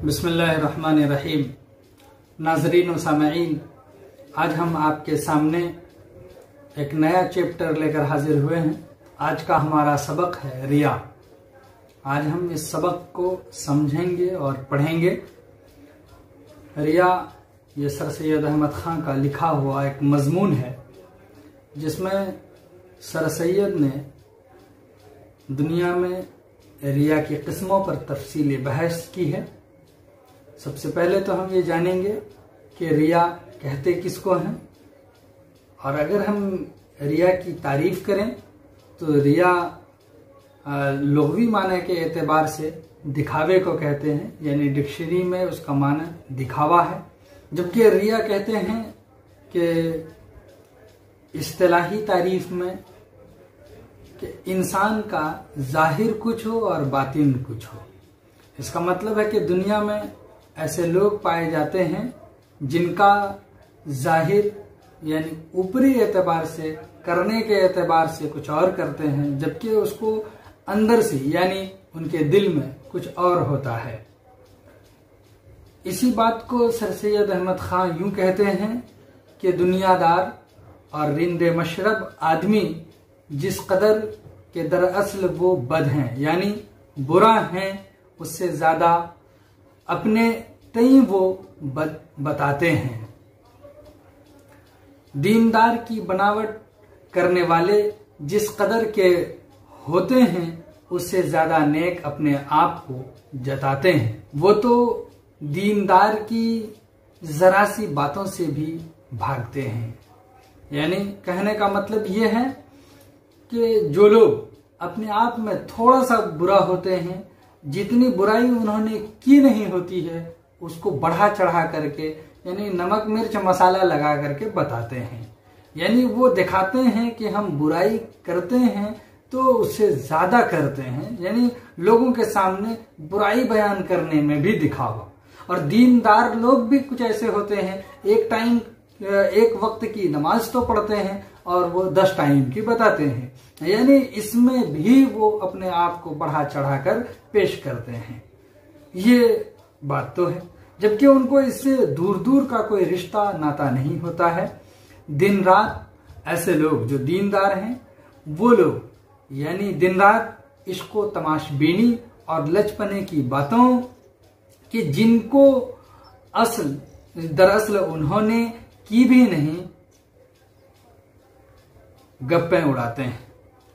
बिस्मिल्लाहिर्रहमानिर्रहीम। नाज़रीन व सामईन, आज हम आपके सामने एक नया चैप्टर लेकर हाजिर हुए हैं। आज का हमारा सबक है रिया। आज हम इस सबक को समझेंगे और पढ़ेंगे। रिया ये सर सैयद अहमद खान का लिखा हुआ एक मजमून है, जिसमें सर सैयद ने दुनिया में रिया की किस्मों पर तफसीली बहस की है। सबसे पहले तो हम ये जानेंगे कि रिया कहते किसको हैं, और अगर हम रिया की तारीफ करें तो रिया लुग़वी माने के एतबार से दिखावे को कहते हैं, यानी डिक्शनरी में उसका माना दिखावा है। जबकि रिया कहते हैं कि इस्तिलाही तारीफ में कि इंसान का जाहिर कुछ हो और बातिन कुछ हो। इसका मतलब है कि दुनिया में ऐसे लोग पाए जाते हैं जिनका जाहिर यानी ऊपरी एतबार से, करने के एतबार से कुछ और करते हैं, जबकि उसको अंदर से यानी उनके दिल में कुछ और होता है। इसी बात को सर सैयद अहमद खान यूं कहते हैं कि दुनियादार और रिंदे मशरब आदमी जिस कदर के दरअसल वो बद हैं, यानी बुरा हैं, उससे ज्यादा अपने तई वो बताते हैं। दीनदार की बनावट करने वाले जिस कदर के होते हैं, उससे ज्यादा नेक अपने आप को जताते हैं। वो तो दीनदार की जरा सी बातों से भी भागते हैं। यानी कहने का मतलब ये है कि जो लोग अपने आप में थोड़ा सा बुरा होते हैं, जितनी बुराई उन्होंने की नहीं होती है, उसको बढ़ा चढ़ा करके यानी नमक मिर्च मसाला लगा करके बताते हैं। यानी वो दिखाते हैं कि हम बुराई करते हैं तो उससे ज्यादा करते हैं, यानी लोगों के सामने बुराई बयान करने में भी दिखावा। और दीनदार लोग भी कुछ ऐसे होते हैं, एक वक्त की नमाज तो पढ़ते हैं और वो 10 टाइम की बताते हैं, यानी इसमें भी वो अपने आप को बढ़ा चढ़ाकर पेश करते हैं। ये बात तो है, जबकि उनको इससे दूर दूर का कोई रिश्ता नाता नहीं होता है। दिन रात ऐसे लोग जो दीनदार हैं, वो लोग यानी दिन रात इश्को तमाशबीनी और लचपने की बातों कि जिनको दरअसल उन्होंने की भी नहीं, गप्पे उड़ाते हैं।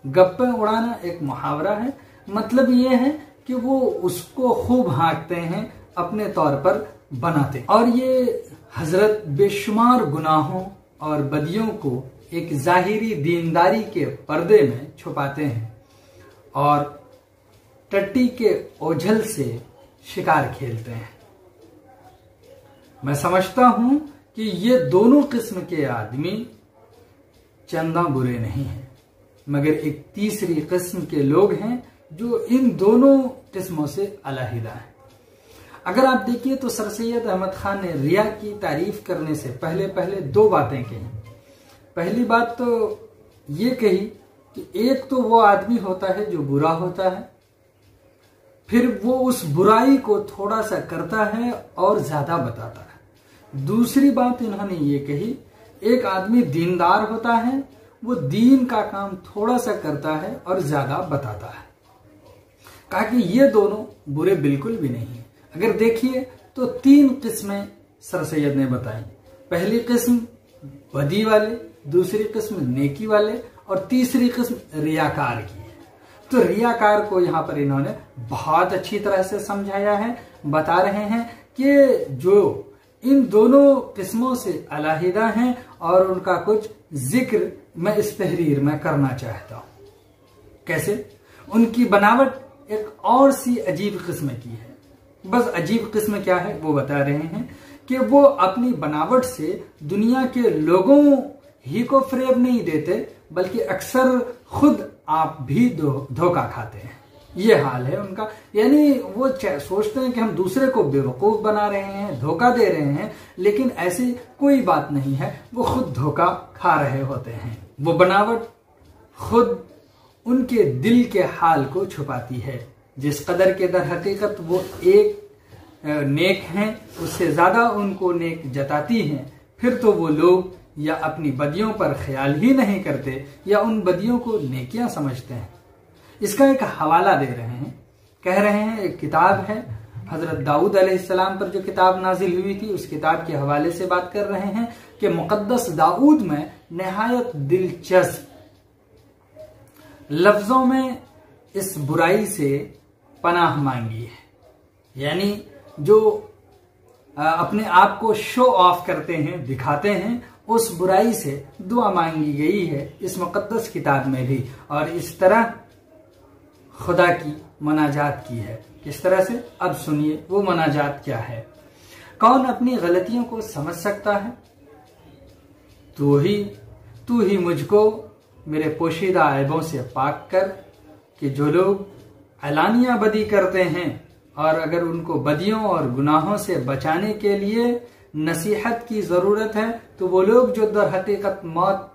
गप्पे उड़ाना एक मुहावरा है, मतलब ये है कि वो उसको खूब हाँकते हैं, अपने तौर पर बनाते। और ये हजरत बेशुमार गुनाहों और बदियों को एक जाहिरी दीनदारी के पर्दे में छुपाते हैं और टट्टी के ओझल से शिकार खेलते हैं। मैं समझता हूं कि ये दोनों किस्म के आदमी चंदा बुरे नहीं हैं, मगर एक तीसरी किस्म के लोग हैं जो इन दोनों किस्मों से अलहदा हैं। अगर आप देखिए तो सर सैयद अहमद खान ने रिया की तारीफ करने से पहले 2 बातें कही। पहली बात तो ये कही कि एक तो वो आदमी होता है जो बुरा होता है, फिर वो उस बुराई को थोड़ा सा करता है और ज्यादा बताता है। दूसरी बात इन्होंने ये कही, एक आदमी दीनदार होता है, वो दीन का काम थोड़ा सा करता है और ज्यादा बताता है। कहा कि ये दोनों बुरे बिल्कुल भी नहीं है। अगर देखिए तो 3 किस्में सर सैयद ने बताई। पहली किस्म बदी वाले, दूसरी किस्म नेकी वाले और तीसरी किस्म रियाकार की है। तो रियाकार को यहाँ पर इन्होंने बहुत अच्छी तरह से समझाया है। बता रहे हैं कि जो इन दोनों किस्मों से अलहदा हैं और उनका कुछ जिक्र मैं इस तहरीर में करना चाहता हूं। कैसे? उनकी बनावट एक और सी अजीब किस्म की है। बस अजीब किस्म क्या है वो बता रहे हैं कि वो अपनी बनावट से दुनिया के लोगों ही को फरेब नहीं देते, बल्कि अक्सर खुद आप भी धोखा खाते हैं। ये हाल है उनका। यानी वो सोचते हैं कि हम दूसरे को बेवकूफ बना रहे हैं, धोखा दे रहे हैं, लेकिन ऐसी कोई बात नहीं है, वो खुद धोखा खा रहे होते हैं। वो बनावट खुद उनके दिल के हाल को छुपाती है, जिस कदर के दर हकीकत वो एक नेक हैं उससे ज्यादा उनको नेक जताती हैं, फिर तो वो लोग या अपनी बदियों पर ख्याल ही नहीं करते या उन बदियों को नेकियां समझते हैं। इसका एक हवाला दे रहे हैं, कह रहे हैं एक किताब है हजरत दाऊद अलैहिस्सलाम पर जो किताब नाजिल हुई थी, उस किताब के हवाले से बात कर रहे हैं कि मुक़द्दस दाऊद में निहायत दिलचस्प लफ्जों में इस बुराई से पनाह मांगी है। यानी जो अपने आप को शो ऑफ करते हैं, दिखाते हैं, उस बुराई से दुआ मांगी गई है इस मुक़द्दस किताब में भी। और इस तरह खुदा की मनाजात की है। किस तरह से, अब सुनिए वो मनाजात क्या है। कौन अपनी गलतियों को समझ सकता है? तू ही मुझको मेरे पोशीदा ऐबों से पाक कर, कि जो लोग ऐलानिया बदी करते हैं और अगर उनको बदियों और गुनाहों से बचाने के लिए नसीहत की जरूरत है तो वो लोग जो दर हकीकत मौत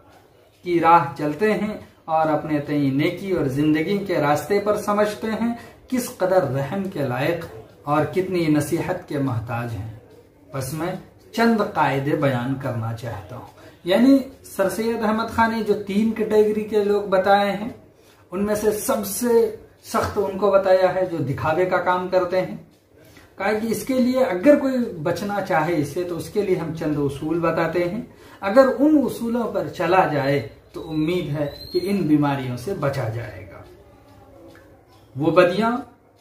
की राह चलते हैं और अपने तई नेकी और जिंदगी के रास्ते पर समझते हैं, किस कदर रहम के लायक और कितनी नसीहत के मोहताज हैं। बस मैं चंद कायदे बयान करना चाहता हूँ। यानी सर सैयद अहमद खान ने जो 3 कैटेगरी के लोग बताए हैं, उनमें से सबसे सख्त उनको बताया है जो दिखावे का काम करते हैं। कहा कि इसके लिए अगर कोई बचना चाहे इससे तो उसके लिए हम चंद उसूल बताते हैं। अगर उन उसूलों पर चला जाए तो उम्मीद है कि इन बीमारियों से बचा जाएगा। वो बदियां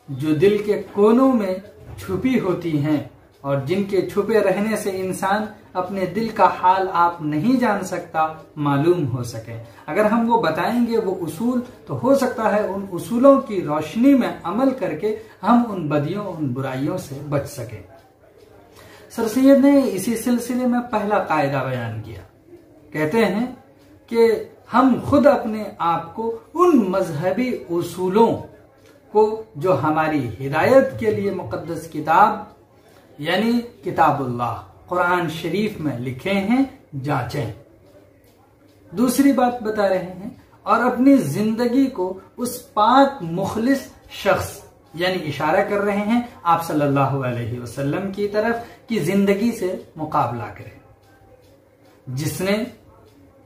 जो दिल के कोनों में छुपी होती हैं और जिनके छुपे रहने से इंसान अपने दिल का हाल आप नहीं जान सकता, मालूम हो सके, अगर हम वो बताएंगे वो उसूल, तो हो सकता है उन उसूलों की रोशनी में अमल करके हम उन बदियों, उन बुराइयों से बच सके। सर सैयद ने इसी सिलसिले में पहला कायदा बयान किया। कहते हैं कि हम खुद अपने आप को उन मजहबी उसूलों को जो हमारी हिदायत के लिए मुक़द्दस किताब यानी किताबुल्लाह कुरान शरीफ में लिखे हैं जांचें। दूसरी बात बता रहे हैं, और अपनी जिंदगी को उस पाक मुखलिस शख्स यानी इशारा कर रहे हैं आप सल्लल्लाहु अलैहि वसल्लम की तरफ कि जिंदगी से मुकाबला करें, जिसने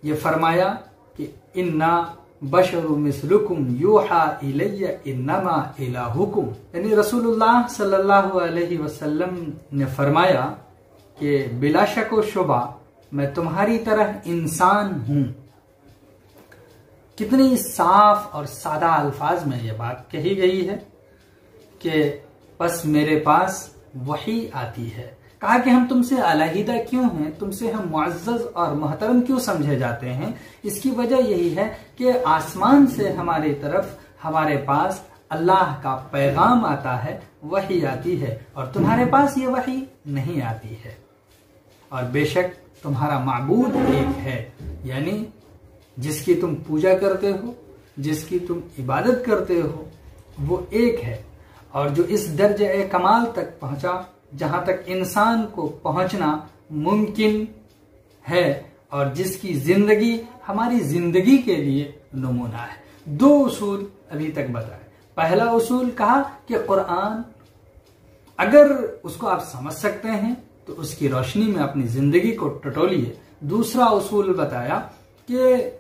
ये फरमाया कि इन्ना बशरु मिस्लुकुम यूहा इलैया इन्नमा इलाहुकुम, यानी रसूलुल्लाह सल्लल्लाहु अलैहि वसल्लम ने फरमाया कि बिला शक व शुबा मैं तुम्हारी तरह इंसान हूं। कितनी साफ और सादा अल्फाज में यह बात कही गई है कि बस मेरे पास वही आती है। कहा कि हम तुमसे अलहदा क्यों हैं, तुमसे हम मुअज़्ज़ज़ और मोहतरम क्यों समझे जाते हैं? इसकी वजह यही है कि आसमान से हमारी तरफ, हमारे पास अल्लाह का पैगाम आता है, वही आती है, और तुम्हारे पास ये वही नहीं आती है। और बेशक तुम्हारा माबूद एक है, यानी जिसकी तुम पूजा करते हो, जिसकी तुम इबादत करते हो, वो एक है। और जो इस दर्जे कमाल तक पहुंचा जहां तक इंसान को पहुंचना मुमकिन है, और जिसकी जिंदगी हमारी जिंदगी के लिए नमूना है। 2 उसूल अभी तक बताए। पहला उसूल कहा कि कुरान अगर उसको आप समझ सकते हैं तो उसकी रोशनी में अपनी जिंदगी को टटोलिए। दूसरा उसूल बताया कि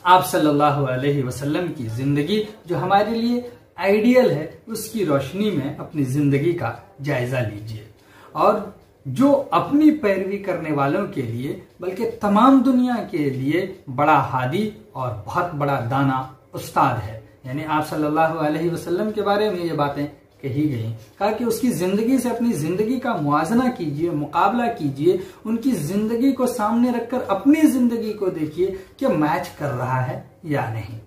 आप सल्लल्लाहु अलैहि वसल्लम की जिंदगी जो हमारे लिए आइडियल है, उसकी रोशनी में अपनी जिंदगी का जायजा लीजिए। और जो अपनी पैरवी करने वालों के लिए बल्कि तमाम दुनिया के लिए बड़ा हादी और बहुत बड़ा दाना उस्ताद है, यानी आप सल्लल्लाहु अलैहि वसल्लम के बारे में ये बातें कही गई। कहा कि उसकी जिंदगी से अपनी जिंदगी का मुआजना कीजिए, मुकाबला कीजिए, उनकी जिंदगी को सामने रखकर अपनी जिंदगी को देखिए कि मैच कर रहा है या नहीं।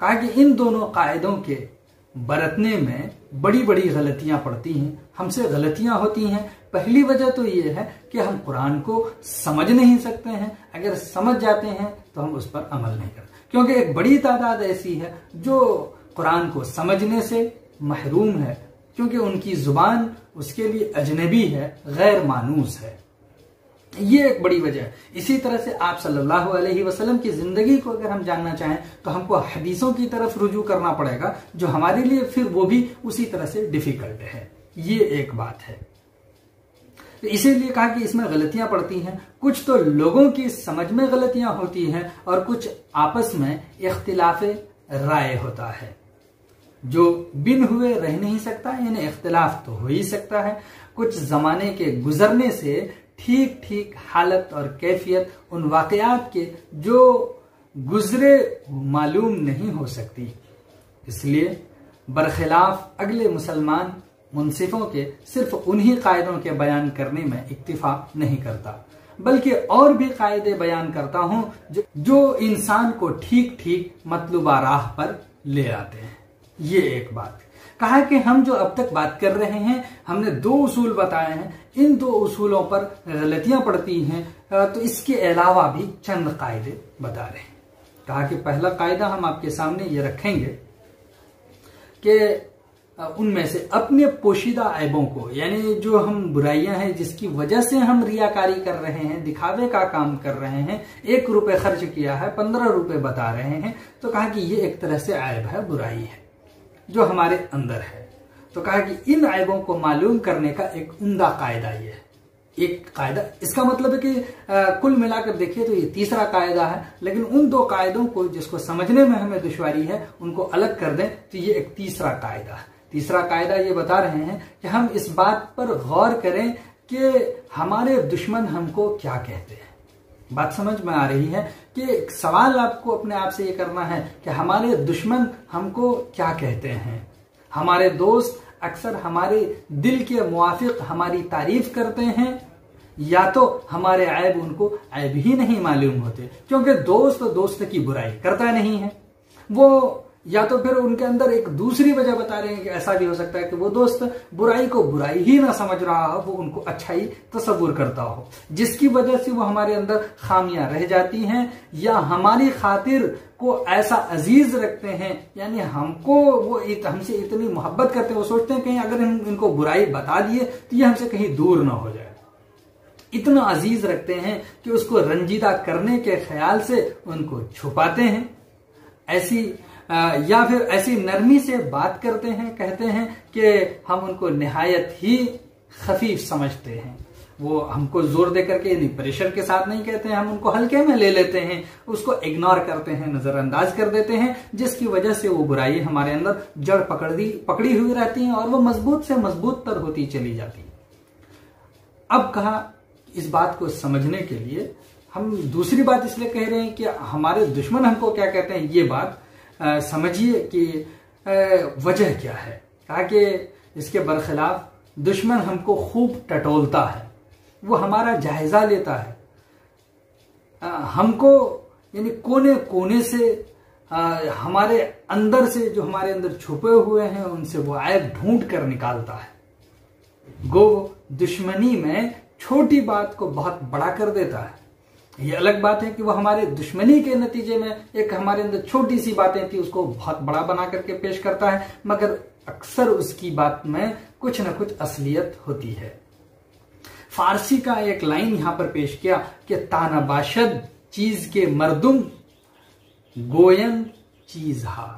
कहा कि इन दोनों कायदों के बरतने में बड़ी बड़ी गलतियां पड़ती हैं, हमसे गलतियां होती हैं। पहली वजह तो ये है कि हम कुरान को समझ नहीं सकते हैं। अगर समझ जाते हैं तो हम उस पर अमल नहीं करते, क्योंकि एक बड़ी तादाद ऐसी है जो कुरान को समझने से महरूम है, क्योंकि उनकी जुबान उसके लिए अजनबी है, गैर मानूस है। ये एक बड़ी वजह है। इसी तरह से आप सल्लल्लाहु अलैहि वसल्लम की जिंदगी को अगर हम जानना चाहें तो हमको हदीसों की तरफ रुजू करना पड़ेगा, जो हमारे लिए फिर वो भी उसी तरह से डिफिकल्ट है। ये एक बात है। तो इसीलिए कहा कि इसमें गलतियां पड़ती हैं। कुछ तो लोगों की समझ में गलतियां होती हैं और कुछ आपस में इख्तिलाफ राय होता है, जो बिन हुए रह नहीं सकता, यानी इख्तिलाफ तो हो ही सकता है। कुछ जमाने के गुजरने से ठीक ठीक हालत और कैफियत उन वाकयात के जो गुजरे मालूम नहीं हो सकती। इसलिए बरखिलाफ अगले मुसलमान मुंसिफों के सिर्फ उन्हीं कायदों के बयान करने में इक्तिफा नहीं करता, बल्कि और भी कायदे बयान करता हूं जो इंसान को ठीक ठीक मतलूबा राह पर ले आते हैं। ये एक बात कहा कि हम जो अब तक बात कर रहे हैं, हमने 2 उसूल बताए हैं, इन 2 उसूलों पर गलतियां पड़ती हैं, तो इसके अलावा भी चंद कायदे बता रहे हैं। कहा कि पहला कायदा हम आपके सामने ये रखेंगे कि उनमें से अपने पोशीदा ऐबों को, यानी जो हम बुराइयां हैं जिसकी वजह से हम रियाकारी कर रहे हैं, दिखावे का काम कर रहे हैं, 1 रुपए खर्च किया है 15 रुपए बता रहे हैं, तो कहा कि ये एक तरह से ऐब है, बुराई है जो हमारे अंदर है। तो कहा कि इन ऐबों को मालूम करने का एक उम्दा कायदा ये है। एक कायदा, इसका मतलब है कि कुल मिलाकर देखिए तो ये तीसरा कायदा है, लेकिन उन 2 कायदों को जिसको समझने में हमें दुश्वारी है उनको अलग कर दें तो ये एक तीसरा कायदा है। तीसरा कायदा ये बता रहे हैं कि हम इस बात पर गौर करें कि हमारे दुश्मन हमको क्या कहते हैं। बात समझ में आ रही है कि सवाल आपको अपने आप से ये करना है कि हमारे दुश्मन हमको क्या कहते हैं। हमारे दोस्त अक्सर हमारे दिल के मुआफिक हमारी तारीफ करते हैं, या तो हमारे ऐब उनको ऐब ही नहीं मालूम होते, क्योंकि दोस्त दोस्त की बुराई करता नहीं है। वो या तो फिर उनके अंदर एक दूसरी वजह बता रहे हैं कि ऐसा भी हो सकता है कि वो दोस्त बुराई को बुराई ही ना समझ रहा हो, वो उनको अच्छाई तस्वुर करता हो, जिसकी वजह से वो हमारे अंदर खामियां रह जाती हैं, या हमारी खातिर को ऐसा अजीज रखते हैं, यानी हमको वो हमसे इतनी मोहब्बत करते हैं, वो सोचते हैं कहीं अगर हम इनको बुराई बता दिए तो ये हमसे कहीं दूर ना हो जाए। इतना अजीज रखते हैं कि उसको रंजीदा करने के ख्याल से उनको छुपाते हैं, ऐसी या फिर ऐसी नरमी से बात करते हैं, कहते हैं कि हम उनको निहायत ही खफीफ समझते हैं। वो हमको जोर दे करके यानी प्रेशर के साथ नहीं कहते हैं, हम उनको हल्के में ले लेते हैं, उसको इग्नोर करते हैं, नजरअंदाज कर देते हैं, जिसकी वजह से वो बुराई हमारे अंदर जड़ पकड़ी हुई रहती हैं और वो मजबूत से मजबूत तर होती चली जाती। अब कहा इस बात को समझने के लिए हम दूसरी बात इसलिए कह रहे हैं कि हमारे दुश्मन हमको क्या कहते हैं, ये बात समझिए कि वजह क्या है। कहा कि इसके बरखिलाफ दुश्मन हमको खूब टटोलता है, वो हमारा जायजा लेता है, हमको यानी कोने कोने से हमारे अंदर से जो हमारे अंदर छुपे हुए हैं उनसे वो ऐब ढूंढ कर निकालता है। गो दुश्मनी में छोटी बात को बहुत बड़ा कर देता है। ये अलग बात है कि वो हमारे दुश्मनी के नतीजे में एक हमारे अंदर छोटी सी बातें थी उसको बहुत बड़ा बना करके पेश करता है, मगर अक्सर उसकी बात में कुछ न कुछ असलियत होती है। फारसी का एक लाइन यहां पर पेश किया कि तानाबाशद चीज के मर्दुम गोयन चीज हा।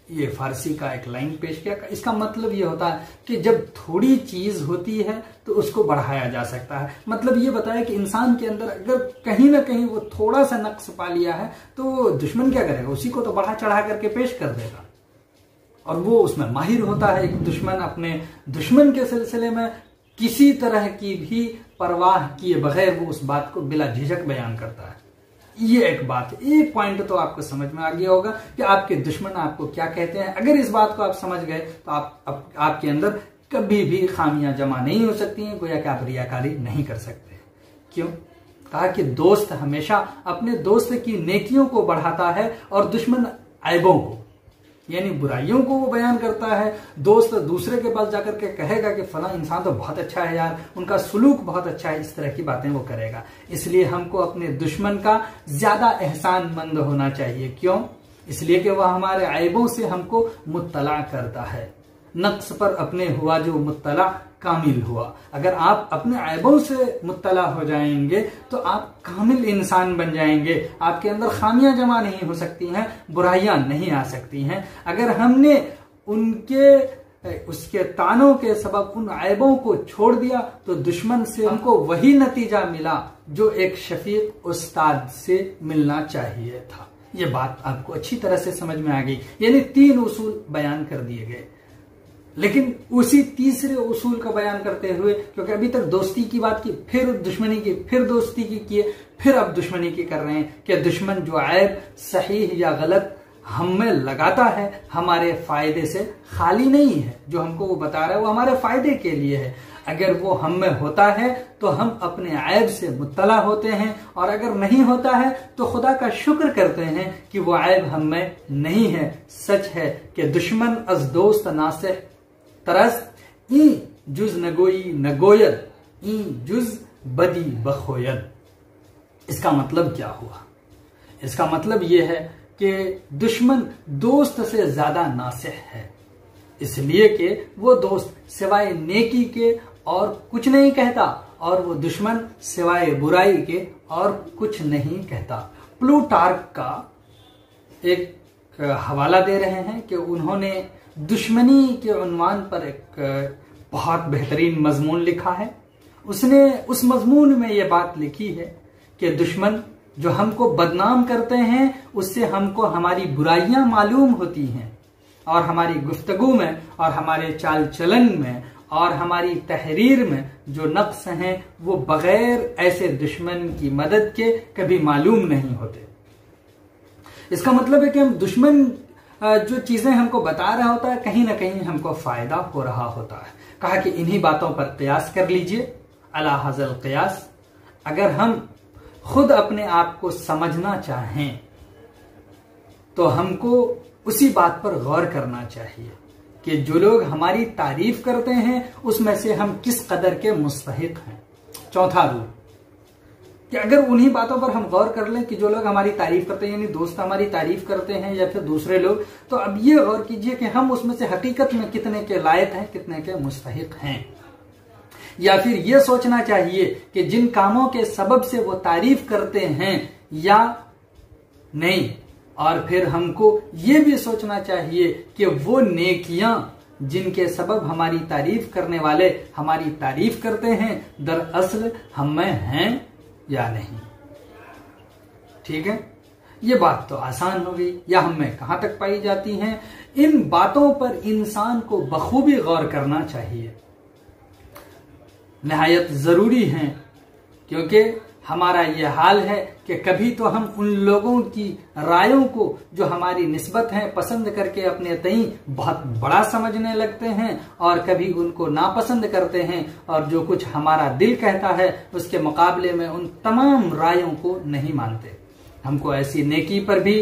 ये फारसी का एक लाइन पेश किया। इसका मतलब ये होता है कि जब थोड़ी चीज होती है तो उसको बढ़ाया जा सकता है। मतलब ये बताया कि इंसान के अंदर अगर कहीं ना कहीं वो थोड़ा सा नक्स पा लिया है तो दुश्मन क्या करेगा, उसी को तो बढ़ा चढ़ा करके पेश कर देगा, और वो उसमें माहिर होता है। एक दुश्मन अपने दुश्मन के सिलसिले में किसी तरह की भी परवाह किए बगैर वो उस बात को बिला झिझक बयान करता है। ये एक बात है, एक पॉइंट तो आपको समझ में आ गया होगा कि आपके दुश्मन आपको क्या कहते हैं। अगर इस बात को आप समझ गए तो आपके अंदर कभी भी खामियां जमा नहीं हो सकती हैं, गोया कि आप रियाकारी नहीं कर सकते। क्यों? कहा कि दोस्त हमेशा अपने दोस्त की नेकियों को बढ़ाता है और दुश्मन ऐबों को यानी बुराइयों को वो बयान करता है। दोस्त दूसरे के पास जाकर के कहेगा कि फला इंसान तो बहुत अच्छा है यार, उनका सुलूक बहुत अच्छा है, इस तरह की बातें वो करेगा। इसलिए हमको अपने दुश्मन का ज्यादा एहसानमंद होना चाहिए। क्यों? इसलिए कि वह हमारे ऐबों से हमको मुत्तला करता है। नक्स पर अपने हुआ जो मुत्तला कामिल हुआ। अगर आप अपने ऐबों से मुत्तला हो जाएंगे तो आप कामिल इंसान बन जाएंगे। आपके अंदर खामियां जमा नहीं हो सकती हैं, बुराइयां नहीं आ सकती हैं। अगर हमने उनके उसके तानों के सबब उन ऐबों को छोड़ दिया तो दुश्मन से हमको वही नतीजा मिला जो एक शफीक उस्ताद से मिलना चाहिए था। ये बात आपको अच्छी तरह से समझ में आ गई। यानी 3 उसूल बयान कर दिए गए, लेकिन उसी तीसरे उसूल का बयान करते हुए, क्योंकि अभी तक दोस्ती की बात की, फिर दुश्मनी की, फिर दोस्ती की किए, फिर अब दुश्मनी की कर रहे हैं कि दुश्मन जो ऐब सही या गलत हमें लगाता है हमारे फायदे से खाली नहीं है। जो हमको वो बता रहा है वो हमारे फायदे के लिए है। अगर वो हम में होता है तो हम अपने ऐब से मुत्तला होते हैं, और अगर नहीं होता है तो खुदा का शुक्र करते हैं कि वो ऐब हम में नहीं है। सच है कि दुश्मन अज दोस्त नासिह तरस ई जुज नगोई नगोयद ई जुज बदी बखोयद। इसका मतलब क्या हुआ? इसका मतलब यह है कि दुश्मन दोस्त से ज्यादा नासिह है, इसलिए कि वो दोस्त सिवाय नेकी के और कुछ नहीं कहता, और वो दुश्मन सिवाय बुराई के और कुछ नहीं कहता। प्लूटार्क का एक हवाला दे रहे हैं कि उन्होंने दुश्मनी के उन्वान पर एक बहुत बेहतरीन मजमून लिखा है। उसने उस मजमून में ये बात लिखी है कि दुश्मन जो हमको बदनाम करते हैं उससे हमको हमारी बुराइयां मालूम होती हैं, और हमारी गुफ्तगू में और हमारे चाल चलन में और हमारी तहरीर में जो नक्स हैं वो बगैर ऐसे दुश्मन की मदद के कभी मालूम नहीं होते। इसका मतलब है कि हम दुश्मन जो चीजें हमको बता रहा होता है कहीं ना कहीं हमको फायदा हो रहा होता है। कहा कि इन्हीं बातों पर कयास कर लीजिए, अला हज़ल कयास। अगर हम खुद अपने आप को समझना चाहें तो हमको उसी बात पर गौर करना चाहिए कि जो लोग हमारी तारीफ करते हैं उसमें से हम किस कदर के मुस्तहिक हैं। चौथा रूल कि अगर उन्हीं बातों पर हम गौर कर लें कि जो लोग हमारी तारीफ करते हैं, यानी दोस्त हमारी तारीफ करते हैं या फिर दूसरे लोग, तो अब ये गौर कीजिए कि हम उसमें से हकीकत में कितने के लायक हैं, कितने के मुस्तहिक हैं। या फिर यह सोचना चाहिए कि जिन कामों के सबब से वो तारीफ करते हैं या नहीं, और फिर हमको ये भी सोचना चाहिए कि वो नेकियां जिनके सबब हमारी तारीफ करने वाले हमारी तारीफ करते हैं दरअसल हम में हैं या नहीं। ठीक है, ये बात तो आसान हो गई। या हम में कहां तक पाई जाती हैं? इन बातों पर इंसान को बखूबी गौर करना चाहिए, निहायत जरूरी है, क्योंकि हमारा यह हाल है कि कभी तो हम उन लोगों की रायों को जो हमारी निस्बत है पसंद करके अपने तई बहुत बड़ा समझने लगते हैं, और कभी उनको नापसंद करते हैं, और जो कुछ हमारा दिल कहता है उसके मुकाबले में उन तमाम रायों को नहीं मानते। हमको ऐसी नेकी पर भी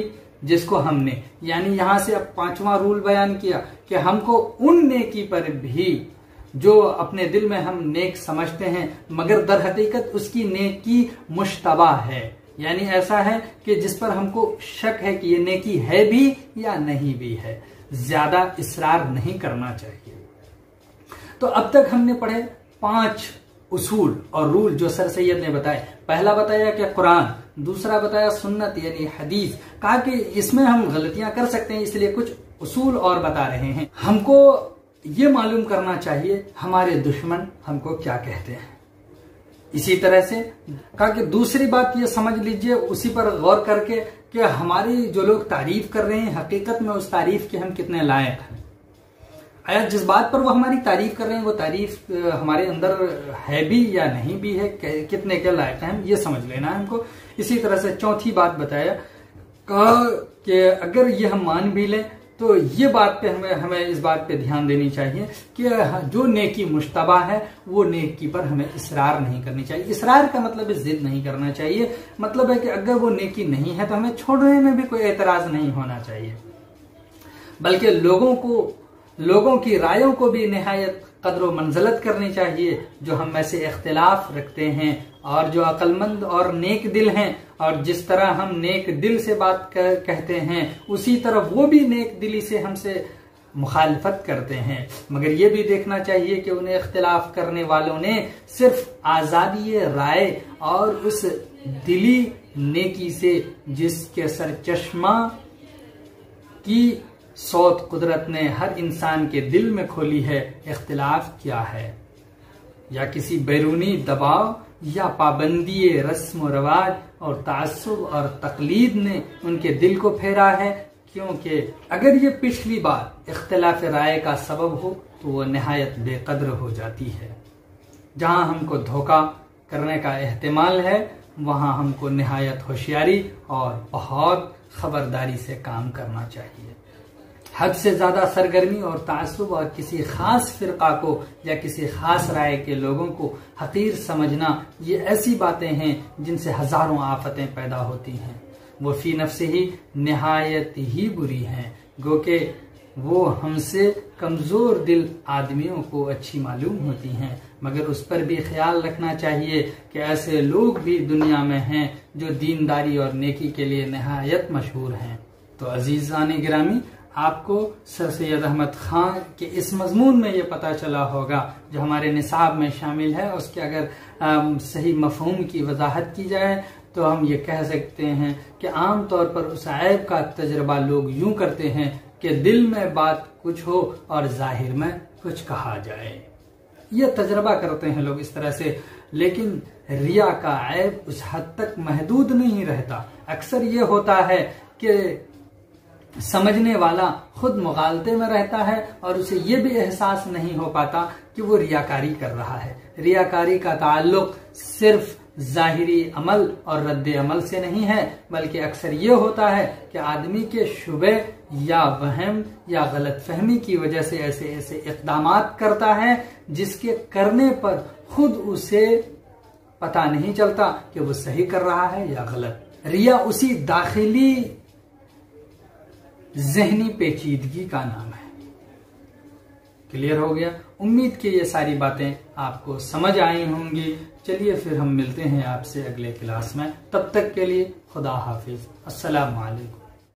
जिसको हमने, यानी यहां से अब 5वां रूल बयान किया कि हमको उन नेकी पर भी जो अपने दिल में हम नेक समझते हैं मगर दर हकीकत उसकी नेकी मुश्तबा है, यानी ऐसा है कि जिस पर हमको शक है कि ये नेकी है भी या नहीं भी है, ज्यादा इसरार नहीं करना चाहिए। तो अब तक हमने पढ़े 5 उसूल और रूल जो सर सैयद ने बताए। पहला बताया कि कुरान, दूसरा बताया सुन्नत यानी हदीस। कहा कि इसमें हम गलतियां कर सकते हैं, इसलिए कुछ उसूल और बता रहे हैं। हमको ये मालूम करना चाहिए हमारे दुश्मन हमको क्या कहते हैं। इसी तरह से कहा कि दूसरी बात ये समझ लीजिए उसी पर गौर करके कि हमारी जो लोग तारीफ कर रहे हैं हकीकत में उस तारीफ के हम कितने लायक हैं। आया जिस बात पर वो हमारी तारीफ कर रहे हैं वो तारीफ हमारे अंदर है भी या नहीं भी है, कितने के लायक हैं, ये समझ लेना है हमको। इसी तरह से चौथी बात बताया कहा कि अगर ये हम मान भी लें तो ये बात पे हमें इस बात पे ध्यान देनी चाहिए कि जो नेकी मुश्तबा है वो नेकी पर हमें इसरार नहीं करनी चाहिए। इसरार का मतलब जिद नहीं करना चाहिए, मतलब है कि अगर वो नेकी नहीं है तो हमें छोड़ने में भी कोई एतराज नहीं होना चाहिए, बल्कि लोगों की रायों को भी निहायत कदर व मंजलत करनी चाहिए जो हम में से इख्तिलाफ रखते हैं और जो अक्लमंद और नेक दिल हैं। और जिस तरह हम नेक दिल से बात कहते हैं उसी तरह वो भी नेक दिली से हमसे मुखालफत करते हैं, मगर ये भी देखना चाहिए कि उन्हें इख्तिलाफ करने वालों ने सिर्फ आजादी राय और उस दिली नेकी से जिसके सरचश्मा की सौत कुदरत ने हर इंसान के दिल में खोली है, इख्तिलाफ क्या है? या किसी बैरूनी दबाव या पाबंदी रस्म व रवाज और तासुब और तकलीद ने उनके दिल को फेरा है? क्योंकि अगर ये पिछली बात इख्तिलाफ राय का सबब हो तो वो निहायत बेकद्र हो जाती है। जहां हमको धोखा करने का एहतिमाल है वहां हमको निहायत होशियारी और बहुत खबरदारी से काम करना चाहिए। हद से ज्यादा सरगर्मी और तासुब और किसी खास फिरका को या किसी खास राय के लोगों को हकीर समझना, ये ऐसी बातें हैं जिनसे हजारों आफतें पैदा होती हैं। वो फी नफ्से ही निहायत ही बुरी हैं, गो के वो हमसे कमजोर दिल आदमियों को अच्छी मालूम होती हैं, मगर उस पर भी ख्याल रखना चाहिए कि ऐसे लोग भी दुनिया में हैं जो दीनदारी और नेकी के लिए निहायत मशहूर हैं। तो अजीज़ान गिरामी, आपको सर सैयद अहमद खान के इस मजमून में ये पता चला होगा जो हमारे निसाब में शामिल है, उसके अगर सही मफहूम की वजाहत की जाए तो हम ये कह सकते हैं कि आम तौर पर उस ऐब का तजर्बा लोग यूं करते हैं कि दिल में बात कुछ हो और जाहिर में कुछ कहा जाए। ये तजर्बा करते हैं लोग इस तरह से, लेकिन रिया का ऐब उस हद तक महदूद नहीं रहता। अक्सर ये होता है कि समझने वाला खुद मुगालते में रहता है और उसे ये भी एहसास नहीं हो पाता कि वो रियाकारी कर रहा है। रियाकारी का ताल्लुक सिर्फ जाहिरी अमल और रद्द अमल से नहीं है, बल्कि अक्सर ये होता है कि आदमी के शुबे या वहम या गलत फहमी की वजह से ऐसे ऐसे इक़दामात करता है जिसके करने पर खुद उसे पता नहीं चलता कि वो सही कर रहा है या गलत। रिया उसी दाखिली ज़हनी पेचीदगी का नाम है। क्लियर हो गया? उम्मीद कि ये सारी बातें आपको समझ आई होंगी। चलिए फिर हम मिलते हैं आपसे अगले क्लास में। तब तक के लिए खुदा हाफिज। अस्सलाम वालेकुम।